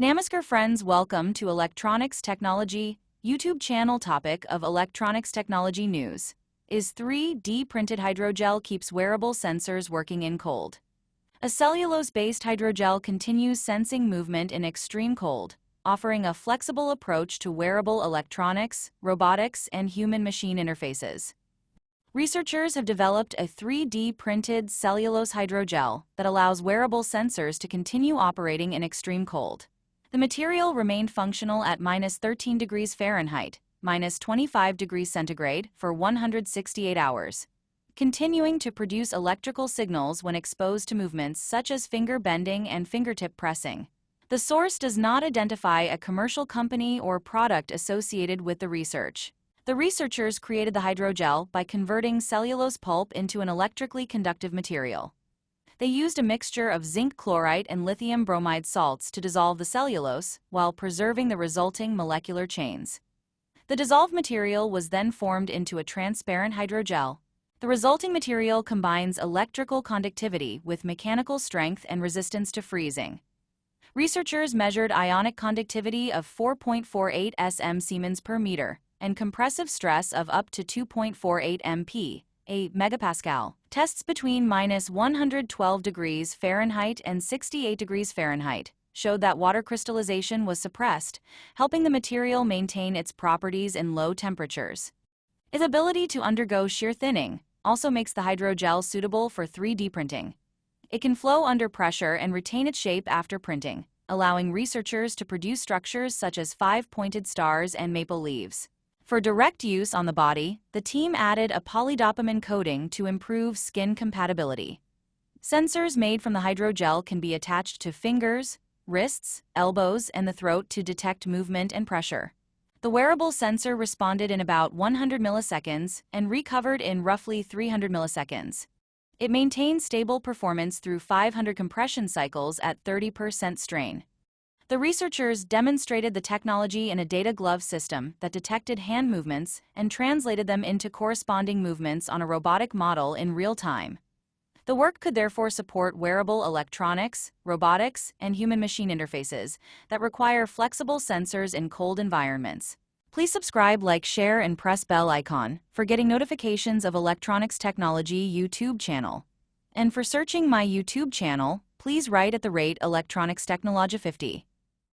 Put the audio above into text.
Namaskar friends, welcome to Electronics Technology YouTube channel. Topic of electronics technology news is 3D printed hydrogel keeps wearable sensors working in cold. A cellulose-based hydrogel continues sensing movement in extreme cold, offering a flexible approach to wearable electronics, robotics, and human-machine interfaces. Researchers have developed a 3D printed cellulose hydrogel that allows wearable sensors to continue operating in extreme cold. The material remained functional at -13 degrees Fahrenheit, -25 degrees centigrade for 168 hours, continuing to produce electrical signals when exposed to movements such as finger bending and fingertip pressing. The source does not identify a commercial company or product associated with the research. The researchers created the hydrogel by converting cellulose pulp into an electrically conductive material. They used a mixture of zinc chloride and lithium bromide salts to dissolve the cellulose while preserving the resulting molecular chains. The dissolved material was then formed into a transparent hydrogel. The resulting material combines electrical conductivity with mechanical strength and resistance to freezing. Researchers measured ionic conductivity of 4.48 sm Siemens per meter and compressive stress of up to 2.48 MP, a megapascal. Tests between -112 degrees Fahrenheit and 68 degrees Fahrenheit showed that water crystallization was suppressed, helping the material maintain its properties in low temperatures. Its ability to undergo shear thinning also makes the hydrogel suitable for 3D printing. It can flow under pressure and retain its shape after printing, allowing researchers to produce structures such as 5-pointed stars and maple leaves. For direct use on the body, the team added a polydopamine coating to improve skin compatibility. Sensors made from the hydrogel can be attached to fingers, wrists, elbows, and the throat to detect movement and pressure. The wearable sensor responded in about 100 milliseconds and recovered in roughly 300 milliseconds. It maintained stable performance through 500 compression cycles at 30% strain. The researchers demonstrated the technology in a data glove system that detected hand movements and translated them into corresponding movements on a robotic model in real time. The work could therefore support wearable electronics, robotics, and human-machine interfaces that require flexible sensors in cold environments. Please subscribe, like, share, and press bell icon for getting notifications of Electronics Technology YouTube channel. And for searching my YouTube channel, please write at the rate Electronics Technology 50.